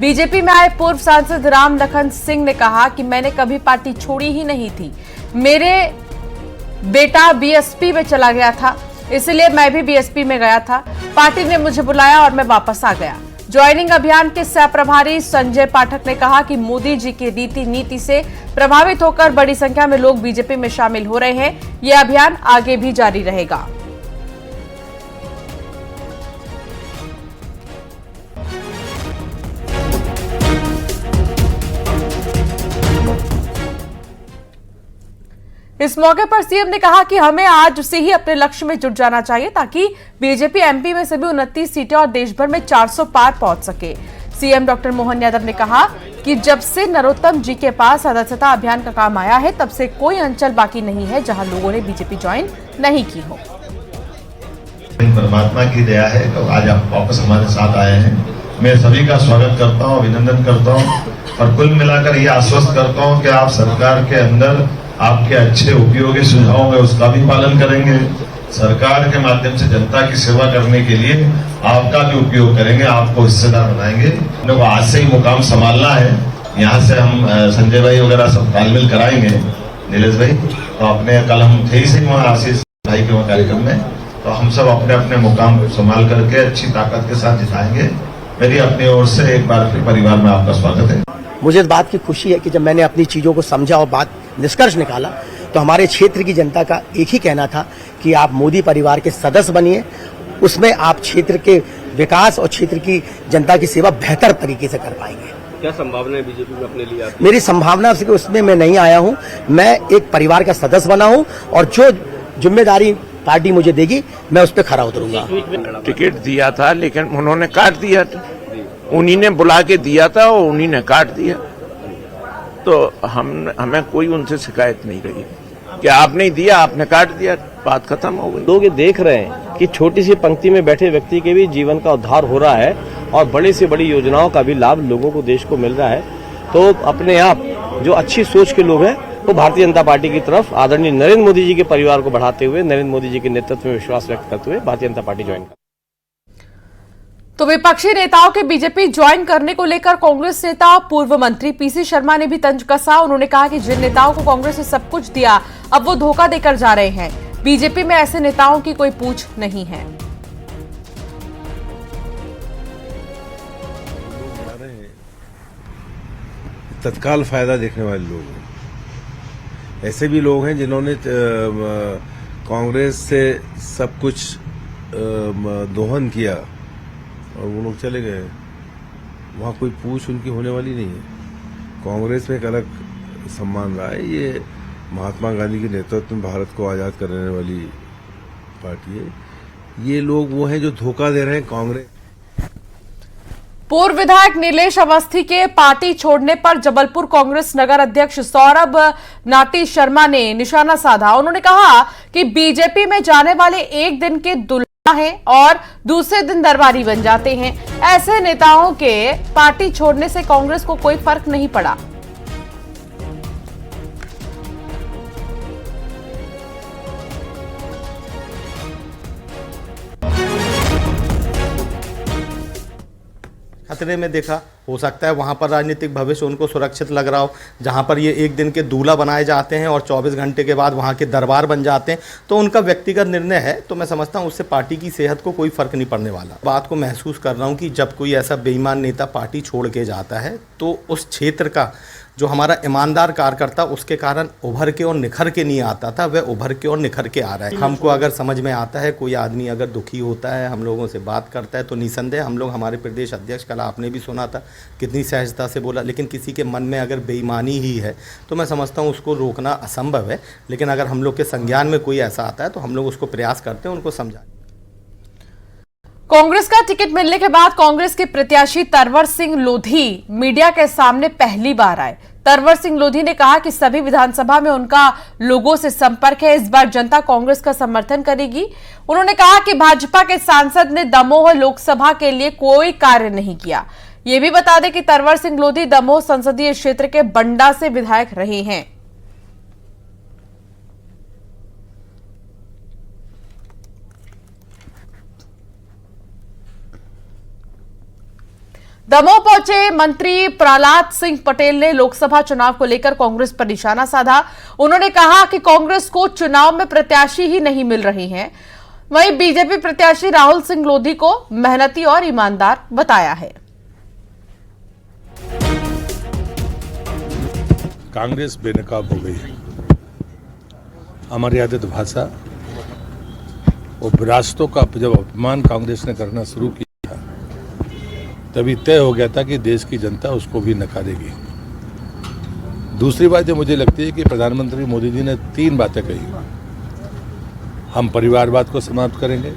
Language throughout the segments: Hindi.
बीजेपी में आए पूर्व सांसद राम लखन सिंह ने कहा कि मैंने कभी पार्टी छोड़ी ही नहीं थी। मेरे बेटा बीएसपी में चला गया था, इसलिए मैं भी बीएसपी में गया था। पार्टी ने मुझे बुलाया और मैं वापस आ गया। ज्वाइनिंग अभियान के सह प्रभारी संजय पाठक ने कहा कि मोदी जी की रीति नीति से प्रभावित होकर बड़ी संख्या में लोग बीजेपी में शामिल हो रहे हैं। यह अभियान आगे भी जारी रहेगा। इस मौके पर सीएम ने कहा कि हमें आज से ही अपने लक्ष्य में जुट जाना चाहिए ताकि बीजेपी एमपी में सभी 29 सीटें और देश भर में 400 पार पहुंच सके। सीएम डॉक्टर मोहन यादव ने कहा कि जब से नरोत्तम जी के पास सदस्यता अभियान का काम आया है, तब से कोई अंचल बाकी नहीं है जहां लोगों ने बीजेपी ज्वाइन नहीं की हो। परमात्मा की दया है तो आज आप वापस हमारे साथ आए हैं। मैं सभी का स्वागत करता हूँ, अभिनंदन करता हूँ और कुल मिलाकर ये आश्वस्त करता हूँ कि आप सरकार के अंदर आपके अच्छे उपयोगी सुझाव में उसका भी पालन करेंगे। सरकार के माध्यम से जनता की सेवा करने के लिए आपका भी उपयोग करेंगे, आपको हिस्सेदार बनाएंगे। लोग आज से ही मुकाम संभालना है। यहाँ से हम संजय भाई वगैरह सब तालमेल कराएंगे, नीलेश भाई। तो अपने कल हम थे ही वहाँ आशीष भाई के वहाँ कार्यक्रम में, तो हम सब अपने अपने मुकाम संभाल करके अच्छी ताकत के साथ जिताएंगे। मेरी अपनी ओर से एक बार फिर परिवार में आपका स्वागत है। मुझे इस बात की खुशी है कि जब मैंने अपनी चीजों को समझा और बात निष्कर्ष निकाला तो हमारे क्षेत्र की जनता का एक ही कहना था कि आप मोदी परिवार के सदस्य बनिए, उसमें आप क्षेत्र के विकास और क्षेत्र की जनता की सेवा बेहतर तरीके से कर पाएंगे। क्या संभावना है बीजेपी में अपने लिए? मेरी संभावना उसमें मैं नहीं आया हूं, मैं एक परिवार का सदस्य बना हूं और जो जिम्मेदारी पार्टी मुझे देगी मैं उस पर खरा उतरूंगा। टिकट दिया था लेकिन उन्होंने काट दिया था, उन्हीं ने बुला के दिया था और उन्हीं ने काट दिया। तो हमें कोई उनसे शिकायत नहीं रही कि आपने दिया, आपने काट दिया, बात खत्म हो गई। लोग ये देख रहे हैं कि छोटी सी पंक्ति में बैठे व्यक्ति के भी जीवन का उद्धार हो रहा है और बड़ी से बड़ी योजनाओं का भी लाभ लोगों को, देश को मिल रहा है। तो अपने आप जो अच्छी सोच के लोग हैं वो भारतीय जनता पार्टी की तरफ आदरणीय नरेंद्र मोदी जी के परिवार को बढ़ाते हुए, नरेंद्र मोदी जी के नेतृत्व में विश्वास व्यक्त करते हुए भारतीय जनता पार्टी ज्वाइन कर। तो विपक्षी नेताओं के बीजेपी ज्वाइन करने को लेकर कांग्रेस नेता पूर्व मंत्री पीसी शर्मा ने भी तंज कसा। उन्होंने कहा कि जिन नेताओं को कांग्रेस ने सब कुछ दिया, अब वो धोखा देकर जा रहे हैं। बीजेपी में ऐसे नेताओं की कोई पूछ नहीं है। तत्काल फायदा देखने वाले लोग हैं। ऐसे भी लोग हैं जिन्होंने कांग्रेस से सब कुछ दोहन किया और वो लोग चले गए। वहाँ कोई पूछ उनकी होने वाली नहीं है। कांग्रेस में एक अलग सम्मान रहा है। ये महात्मा गांधी के नेतृत्व में भारत को आज़ाद करने वाली पार्टी है। ये लोग वो हैं जो धोखा दे रहे हैं कांग्रेस। पूर्व विधायक नीलेश अवस्थी के पार्टी छोड़ने पर जबलपुर कांग्रेस नगर अध्यक्ष सौरभ नाटी शर्मा ने निशाना साधा। उन्होंने कहा कि बीजेपी में जाने वाले एक दिन के दुल्हा हैं और दूसरे दिन दरबारी बन जाते हैं। ऐसे नेताओं के पार्टी छोड़ने से कांग्रेस को कोई फर्क नहीं पड़ा। खतरे में देखा, हो सकता है वहाँ पर राजनीतिक भविष्य उनको सुरक्षित लग रहा हो। जहाँ पर ये एक दिन के दूल्हा बनाए जाते हैं और 24 घंटे के बाद वहाँ के दरबार बन जाते हैं, तो उनका व्यक्तिगत निर्णय है। तो मैं समझता हूँ उससे पार्टी की सेहत को कोई फर्क नहीं पड़ने वाला। बात को महसूस कर रहा हूँ कि जब कोई ऐसा बेईमान नेता पार्टी छोड़ के जाता है तो उस क्षेत्र का जो हमारा ईमानदार कार्यकर्ता उसके कारण उभर के और निखर के नहीं आता था, वह उभर के और निखर के आ रहा है। हमको अगर समझ में आता है कोई आदमी अगर दुखी होता है, हम लोगों से बात करता है, तो निसंदेह हम लोग, हमारे प्रदेश अध्यक्ष, कल आपने भी सुना था कितनी सहजता से बोला। लेकिन किसी के मन में अगर बेईमानी ही है तो मैं समझता हूँ उसको रोकना असंभव है। लेकिन अगर हम लोग के संज्ञान में कोई ऐसा आता है तो हम लोग उसको प्रयास करते हैं उनको समझाने। कांग्रेस का टिकट मिलने के बाद कांग्रेस के प्रत्याशी तरवर सिंह लोधी मीडिया के सामने पहली बार आए। तरवर सिंह लोधी ने कहा कि सभी विधानसभा में उनका लोगों से संपर्क है, इस बार जनता कांग्रेस का समर्थन करेगी। उन्होंने कहा कि भाजपा के सांसद ने दमोह लोकसभा के लिए कोई कार्य नहीं किया। ये भी बता दें कि तरवर सिंह लोधी दमोह संसदीय क्षेत्र के बंडा से विधायक रहे हैं। दमोह पहुंचे मंत्री प्रहलाद सिंह पटेल ने लोकसभा चुनाव को लेकर कांग्रेस पर निशाना साधा। उन्होंने कहा कि कांग्रेस को चुनाव में प्रत्याशी ही नहीं मिल रहे हैं। वहीं बीजेपी प्रत्याशी राहुल सिंह लोधी को मेहनती और ईमानदार बताया है। कांग्रेस बेनकाब हो गई है। अमर्यादित भाषा और विरासतों का जब अपमान कांग्रेस ने करना शुरू किया तभी तय हो गया था कि देश की जनता उसको भी नकारेगी। दूसरी बात जो मुझे लगती है कि प्रधानमंत्री मोदी जी ने 3 बातें कही। हम परिवारवाद को समाप्त करेंगे,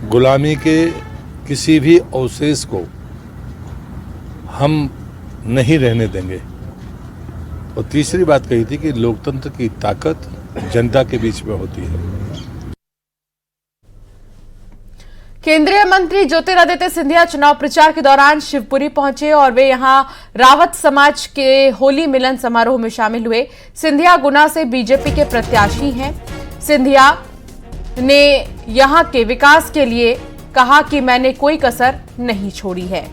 गुलामी के किसी भी अवशेष को हम नहीं रहने देंगे, और तीसरी बात कही थी कि लोकतंत्र की ताकत जनता के बीच में होती है। केंद्रीय मंत्री ज्योतिरादित्य सिंधिया चुनाव प्रचार के दौरान शिवपुरी पहुंचे और वे यहां रावत समाज के होली मिलन समारोह में शामिल हुए। सिंधिया गुना से बीजेपी के प्रत्याशी हैं। सिंधिया ने यहां के विकास के लिए कहा कि मैंने कोई कसर नहीं छोड़ी है।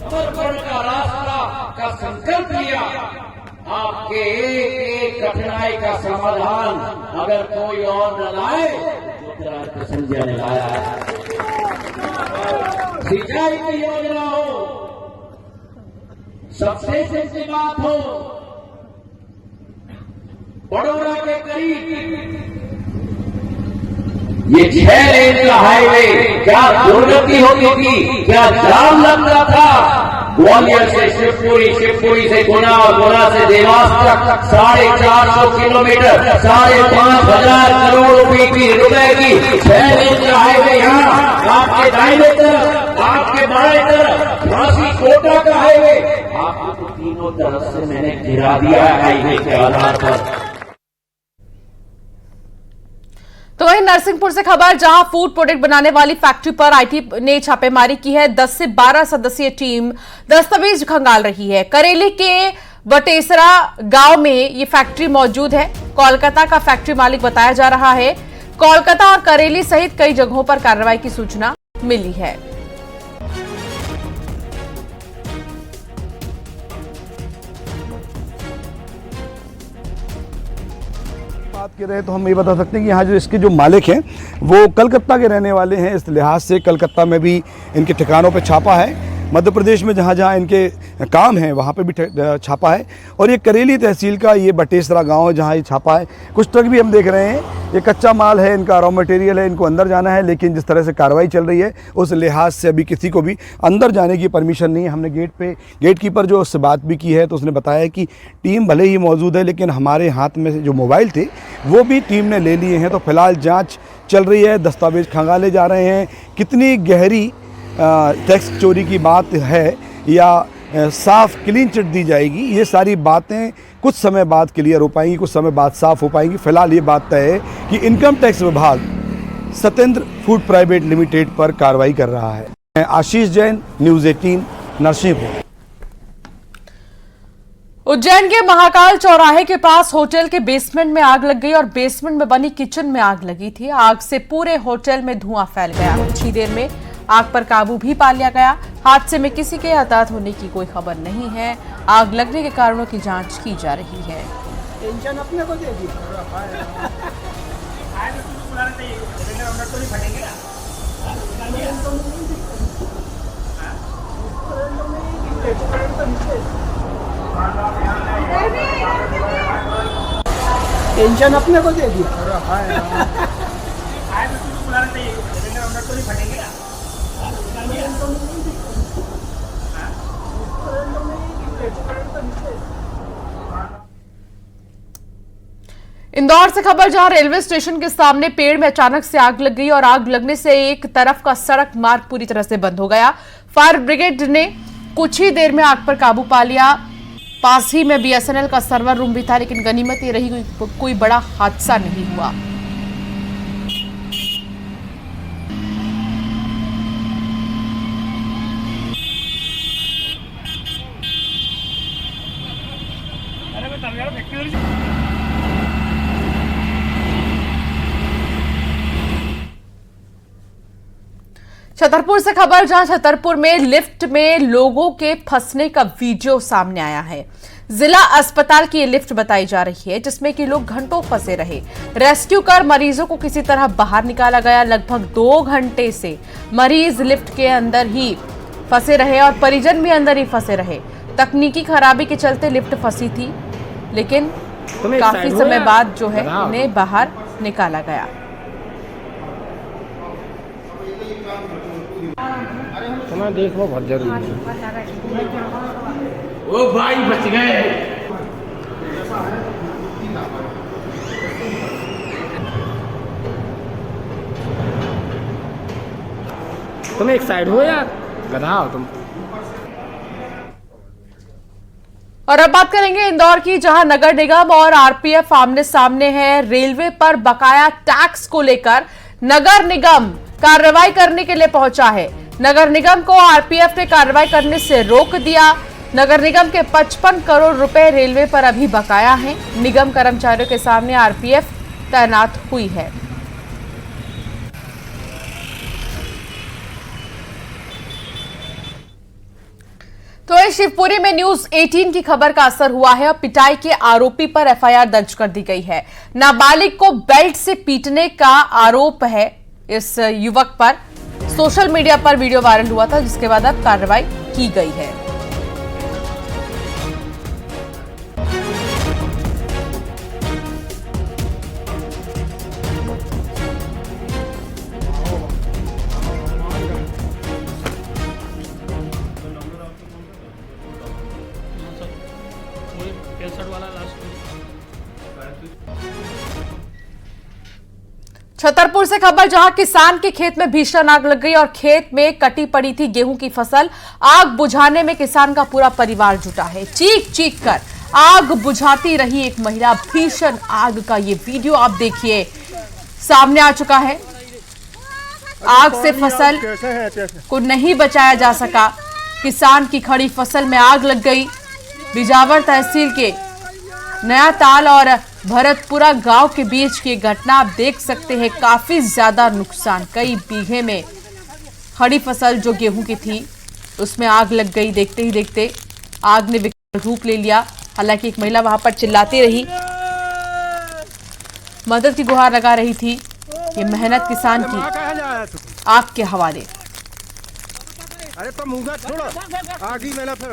का रास्ता का संकल्प लिया, आपके एक कठिनाई का समाधान अगर कोई और न लाए, ज्योतिरादित्य सिंधिया ने लाया है। सिंचाई की योजना हो, सबसे सस्ती बात हो, बड़ौरा के करीब ये 6 लेन का हाईवे, क्या दुर्गति होती थी, क्या जाम लगता था। ग्वालियर से शिवपुरी, शिवपुरी से गुना, गुना से देवास तक 450 किलोमीटर, 5,500 करोड़ रुपए की 6 लेन का हाईवे यहाँ आपके दाहिने तरफ, आपके बाएं तरफ झांसी कोटा का हाईवे, आपको तो तीनों तरफ से मैंने गिरा दिया है हाईवे के आधार पर। तो वहीं नरसिंहपुर से खबर, जहां फूड प्रोडक्ट बनाने वाली फैक्ट्री पर आईटी ने छापेमारी की है। 10 से 12 सदस्यीय टीम दस्तावेज खंगाल रही है। करेली के बटेसरा गांव में ये फैक्ट्री मौजूद है। कोलकाता का फैक्ट्री मालिक बताया जा रहा है। कोलकाता और करेली सहित कई जगहों पर कार्रवाई की सूचना मिली है। बात कर रहे हैं तो हम ये बता सकते हैं कि यहाँ जो इसके जो मालिक हैं वो कलकत्ता के रहने वाले हैं। इस लिहाज से कलकत्ता में भी इनके ठिकानों पे छापा है। मध्य प्रदेश में जहाँ जहाँ इनके काम है वहाँ पे भी छापा है। और ये करेली तहसील का ये बटेसरा गांव है जहाँ ये छापा है। कुछ ट्रक भी हम देख रहे हैं, ये कच्चा माल है, इनका रॉ मटेरियल है, इनको अंदर जाना है। लेकिन जिस तरह से कार्रवाई चल रही है उस लिहाज से अभी किसी को भी अंदर जाने की परमिशन नहीं है। हमने गेट कीपर जो उससे बात भी की है तो उसने बताया कि टीम भले ही मौजूद है लेकिन हमारे हाथ में से जो मोबाइल थे वो भी टीम ने ले लिए हैं। तो फिलहाल जाँच चल रही है, दस्तावेज खंगाले जा रहे हैं। कितनी गहरी टैक्स चोरी की बात है या साफ क्लीन चिट दी जाएगी, ये सारी बातें कुछ समय बाद क्लियर हो पाएंगी, कुछ समय बाद साफ हो पाएंगी। फिलहाल ये बात तय है कि इनकम टैक्स विभाग सत्येंद्र फूड प्राइवेट लिमिटेड पर कार्रवाई कर रहा है। आशीष जैन, न्यूज़ 18, नरसिंहपुर। उज्जैन के महाकाल चौराहे के पास होटल के बेसमेंट में आग लग गई और बेसमेंट में बनी किचन में आग लगी थी। आग से पूरे होटल में धुआं फैल गया। कुछ ही देर में आग पर काबू भी पा लिया गया। हादसे में किसी के हताहत होने की कोई खबर नहीं है। आग लगने के कारणों की जांच की जा रही है। टेंशन अपने को दे दी। टेंशन अपने को दे दी। इंदौर से खबर, जहां रेलवे स्टेशन के सामने पेड़ में अचानक से आग लग गई और आग लगने से एक तरफ का सड़क मार्ग पूरी तरह से बंद हो गया। फायर ब्रिगेड ने कुछ ही देर में आग पर काबू पा लिया। पास ही में बीएसएनएल का सर्वर रूम भी था, लेकिन गनीमत ये रही कोई बड़ा हादसा नहीं हुआ। छतरपुर से खबर, जहां छतरपुर में लिफ्ट में लोगों के फंसने का वीडियो सामने आया है। जिला अस्पताल की ये लिफ्ट बताई जा रही है जिसमें कि लोग घंटों फंसे रहे। रेस्क्यू कर मरीजों को किसी तरह बाहर निकाला गया। लगभग 2 घंटे से मरीज लिफ्ट के अंदर ही फंसे रहे और परिजन भी अंदर ही फंसे रहे। तकनीकी खराबी के चलते लिफ्ट फंसी थी, लेकिन काफी समय बाद जो है उन्हें बाहर निकाला गया। देखो बहुत जरूरी है। ओ भाई बच गए। तुम एक साइड हो यार, गधा हो तुम। और अब बात करेंगे इंदौर की, जहां नगर निगम और आरपीएफ आमने सामने हैं। रेलवे पर बकाया टैक्स को लेकर नगर निगम कार्रवाई करने के लिए पहुंचा है। नगर निगम को आरपीएफ ने कार्रवाई करने से रोक दिया। नगर निगम के 55 करोड़ रुपए रेलवे पर अभी बकाया हैं। निगम कर्मचारियों के सामने आरपीएफ तैनात हुई है। तो इस शिवपुरी में न्यूज 18 की खबर का असर हुआ है और पिटाई के आरोपी पर एफआईआर दर्ज कर दी गई है। नाबालिग को बेल्ट से पीटने का आरोप है इस युवक पर। सोशल मीडिया पर वीडियो वायरल हुआ था, जिसके बाद अब कार्रवाई की गई है। छतरपुर से खबर, जहां किसान के खेत में भीषण आग लग गई और खेत में कटी पड़ी थी गेहूं की फसल। आग बुझाने में किसान का पूरा परिवार जुटा है। चीख चीख कर आग बुझाती रही एक महिला। भीषण आग का ये वीडियो आप देखिए, सामने आ चुका है। आग से फसल को नहीं बचाया जा सका। किसान की खड़ी फसल में आग लग गई। बिजावर तहसील के नया ताल और भरतपुरा गांव के बीच की घटना आप देख सकते हैं। काफी ज्यादा नुकसान, कई बीघे में खड़ी फसल जो गेहूं की थी उसमें आग लग गई। देखते ही देखते आग ने विकराल रूप ले लिया। हालांकि एक महिला वहां पर चिल्लाती रही, मदद की गुहार लगा रही थी। ये मेहनत किसान की आग के हवाले। अरे तो मुंगा छोड़ो, आग ही मेला फिर।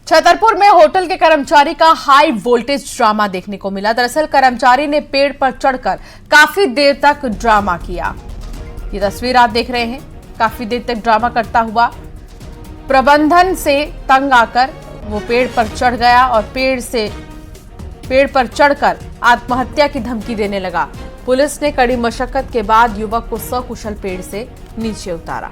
छतरपुर में होटल के कर्मचारी का हाई वोल्टेज ड्रामा देखने को मिला। दरअसल कर्मचारी ने पेड़ पर चढ़कर काफी देर तक ड्रामा किया। ये तस्वीर आप देख रहे हैं। काफी देर तक ड्रामा करता हुआ प्रबंधन से तंग आकर वो पेड़ पर चढ़ गया और पेड़ पर चढ़कर आत्महत्या की धमकी देने लगा। पुलिस ने कड़ी मशक्कत के बाद युवक को सकुशल पेड़ से नीचे उतारा।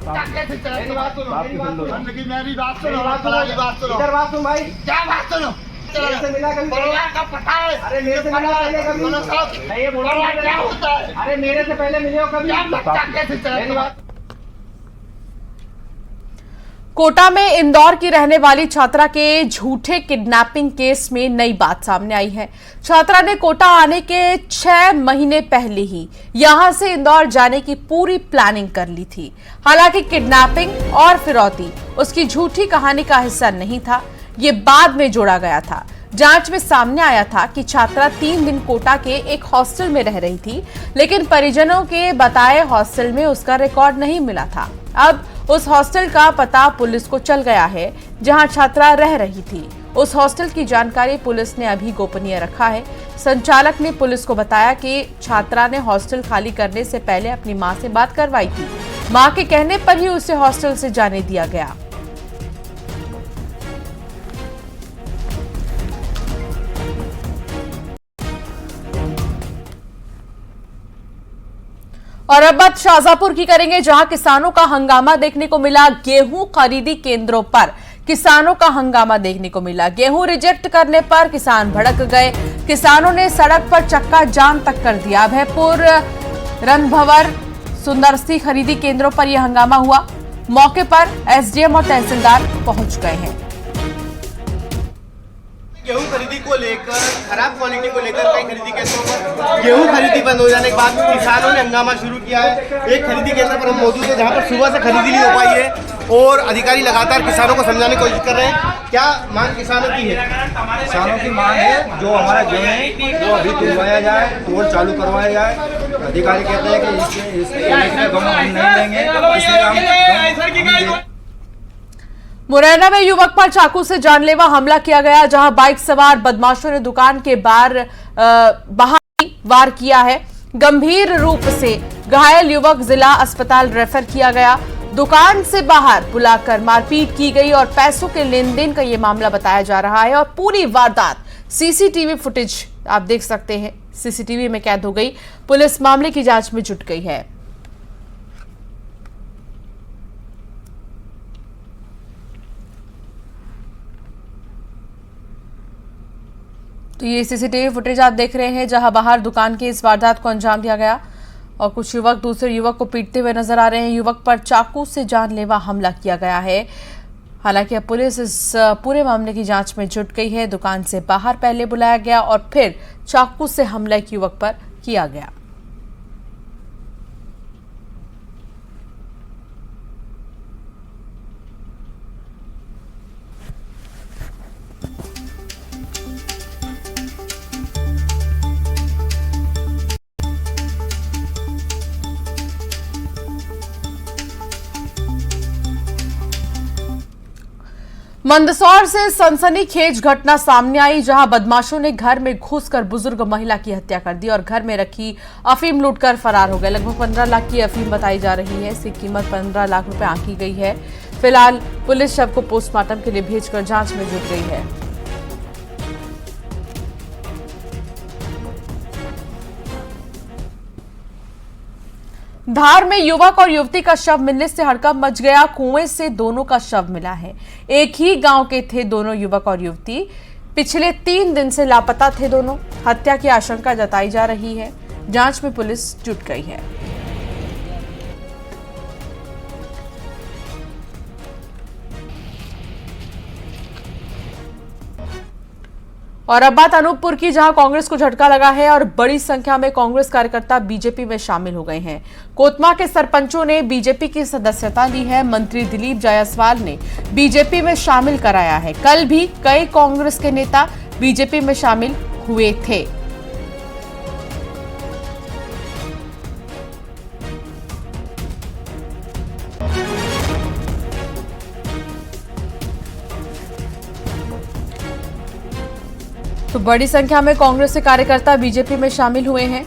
कोटा में इंदौर की रहने वाली छात्रा के झूठे किडनैपिंग केस में नई बात सामने आई है। छात्रा ने कोटा आने के 6 महीने पहले ही यहां से इंदौर जाने की पूरी प्लानिंग कर ली थी। हालांकि किडनैपिंग और फिरौती उसकी झूठी कहानी का हिस्सा नहीं था, ये बाद में जोड़ा गया था। जांच में सामने आया था कि छात्रा 3 दिन कोटा के एक हॉस्टल में रह रही थी, लेकिन परिजनों के बताए हॉस्टल में उसका रिकॉर्ड नहीं मिला था। अब उस हॉस्टल का पता पुलिस को चल गया है जहां छात्रा रह रही थी। उस हॉस्टल की जानकारी पुलिस ने अभी गोपनीय रखा है। संचालक ने पुलिस को बताया कि छात्रा ने हॉस्टल खाली करने से पहले अपनी मां से बात करवाई थी। मां के कहने पर ही उसे हॉस्टल से जाने दिया गया। और अब बात शाहजहांपुर की करेंगे, जहां किसानों का हंगामा देखने को मिला। गेहूं खरीदी केंद्रों पर किसानों का हंगामा देखने को मिला। गेहूं रिजेक्ट करने पर किसान भड़क गए। किसानों ने सड़क पर चक्का जाम तक कर दिया। अभयपुर, रणभंवर, सुंदरसी खरीदी केंद्रों पर यह हंगामा हुआ। मौके पर एसडीएम और तहसीलदार पहुंच गए हैं। गेहूं खरीदी को लेकर खराब क्वालिटी को लेकर कई खरीदी केंद्रों पर गेहूं खरीदी बंद हो जाने के बाद किसानों ने हंगामा शुरू किया है। एक खरीदी केंद्र पर हम मौजूद हैं जहां पर सुबह से खरीदी नहीं हो पाई है और अधिकारी लगातार किसानों को समझाने की कोशिश कर रहे हैं। क्या मांग किसानों की है? किसानों की मांग है जो हमारा गेहूं है वो अभी तुलवाया जाए, तोड़ चालू करवाया जाए। अधिकारी कहते हैं कि इसके हम नहीं लेंगे, इसलिए हम मुरैना में युवक पर चाकू से जानलेवा हमला किया गया, जहां बाइक सवार बदमाशों ने दुकान के बाहर वार किया है। गंभीर रूप से घायल युवक जिला अस्पताल रेफर किया गया। दुकान से बाहर बुलाकर मारपीट की गई और पैसों के लेन देन का यह मामला बताया जा रहा है। और पूरी वारदात सीसीटीवी फुटेज आप देख सकते हैं, सीसीटीवी में कैद हो गई। पुलिस मामले की जांच में जुट गई है। तो ये सीसीटीवी फुटेज आप देख रहे हैं जहां बाहर दुकान की इस वारदात को अंजाम दिया गया और कुछ युवक दूसरे युवक को पीटते हुए नजर आ रहे हैं। युवक पर चाकू से जानलेवा हमला किया गया है। हालांकि अब पुलिस इस पूरे मामले की जांच में जुट गई है। दुकान से बाहर पहले बुलाया गया और फिर चाकू से हमला एक युवक पर किया गया। मंदसौर से सनसनीखेज घटना सामने आई, जहां बदमाशों ने घर में घुसकर बुजुर्ग महिला की हत्या कर दी और घर में रखी अफीम लूटकर फरार हो गए। लगभग 15 लाख की अफीम बताई जा रही है। इसकी कीमत 15 लाख रुपए आंकी गई है। फिलहाल पुलिस शव को पोस्टमार्टम के लिए भेजकर जांच में जुट गई है। धार में युवक और युवती का शव मिलने से हड़कंप मच गया। कुएं से दोनों का शव मिला है। एक ही गांव के थे दोनों युवक और युवती। पिछले 3 दिन से लापता थे दोनों। हत्या की आशंका जताई जा रही है। जांच में पुलिस जुट गई है। और अब बात अनूपपुर की, जहां कांग्रेस को झटका लगा है और बड़ी संख्या में कांग्रेस कार्यकर्ता बीजेपी में शामिल हो गए हैं। कोतमा के सरपंचों ने बीजेपी की सदस्यता ली है। मंत्री दिलीप जायसवाल ने बीजेपी में शामिल कराया है। कल भी कई कांग्रेस के नेता बीजेपी में शामिल हुए थे। तो बड़ी संख्या में कांग्रेस के कार्यकर्ता बीजेपी में शामिल हुए हैं।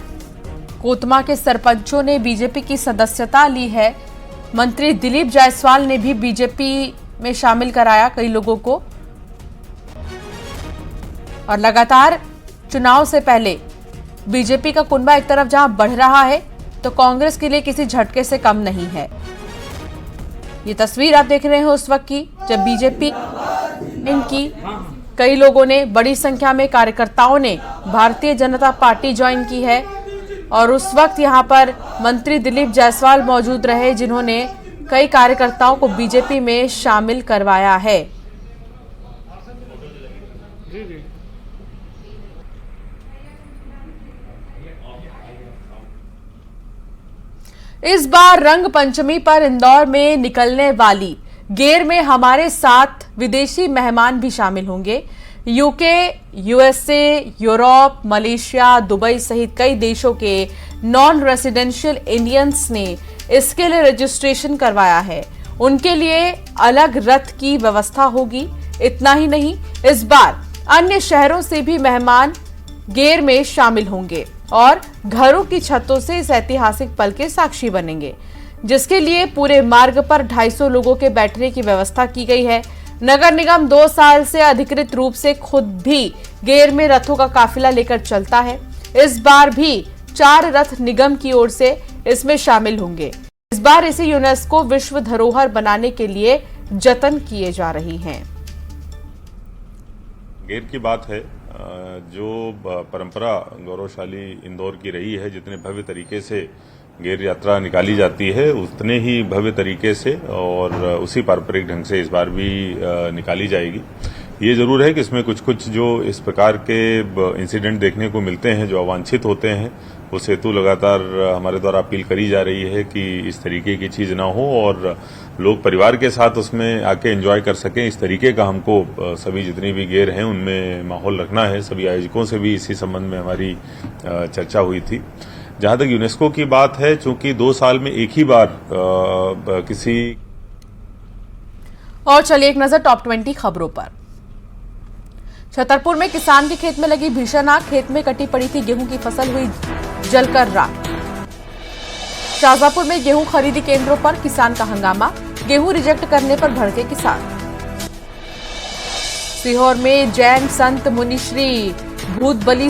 कोतमा के सरपंचों ने बीजेपी की सदस्यता ली है। मंत्री दिलीप जायसवाल ने भी बीजेपी में शामिल कराया कई लोगों को। और लगातार चुनाव से पहले बीजेपी का कुनबा एक तरफ जहां बढ़ रहा है, तो कांग्रेस के लिए किसी झटके से कम नहीं है। ये तस्वीर आप देख रहे हैं उस वक्त की, जब बीजेपी इनकी कई लोगों ने, बड़ी संख्या में कार्यकर्ताओं ने भारतीय जनता पार्टी ज्वाइन की है। और उस वक्त यहां पर मंत्री दिलीप जायसवाल मौजूद रहे, जिन्होंने कई कार्यकर्ताओं को बीजेपी में शामिल करवाया है। इस बार रंग पंचमी पर इंदौर में निकलने वाली गेर में हमारे साथ विदेशी मेहमान भी शामिल होंगे। UK, USA, Europe, Malaysia, Dubai सहित कई देशों के नॉन रेसिडेंशियल इंडियंस ने इसके लिए रजिस्ट्रेशन करवाया है। उनके लिए अलग रथ की व्यवस्था होगी। इतना ही नहीं, इस बार अन्य शहरों से भी मेहमान गेर में शामिल होंगे और घरों की छतों से इस ऐतिहासिक पल के साक्षी बनेंगे, जिसके लिए पूरे मार्ग पर 250 लोगों के बैठने की व्यवस्था की गई है। नगर निगम 2 साल से अधिकृत रूप से खुद भी गेर में रथों का काफिला लेकर चलता है। इस बार भी 4 रथ निगम की ओर से इसमें शामिल होंगे। इस बार इसे यूनेस्को विश्व धरोहर बनाने के लिए जतन किए जा रहे हैं। गेर की बात है, जो परंपरा गौरवशाली इंदौर की रही है, जितने भव्य तरीके से गेर यात्रा निकाली जाती है उतने ही भव्य तरीके से और उसी पारंपरिक ढंग से इस बार भी निकाली जाएगी। ये जरूर है कि इसमें कुछ कुछ जो इस प्रकार के इंसिडेंट देखने को मिलते हैं जो अवांछित होते हैं, उस हेतु लगातार हमारे द्वारा अपील करी जा रही है कि इस तरीके की चीज ना हो और लोग परिवार के साथ उसमें आके एंजॉय कर सकें। इस तरीके का हमको सभी जितनी भी गेर हैं उनमें माहौल रखना है। सभी आयोजकों से भी इसी संबंध में हमारी चर्चा हुई थी। जहां तक यूनेस्को की बात है, चूंकि 2 साल में एक ही बार किसी और चलिए एक नजर टॉप 20 खबरों पर। छतरपुर में किसान के खेत में लगी भीषण आग, खेत में कटी पड़ी थी गेहूं की फसल हुई जलकर राख। शाहजहांपुर में गेहूं खरीदी केंद्रों पर किसान का हंगामा, गेहूं रिजेक्ट करने पर भड़के किसान। सीहोर में जैन संत मुनिश्री भूत बलि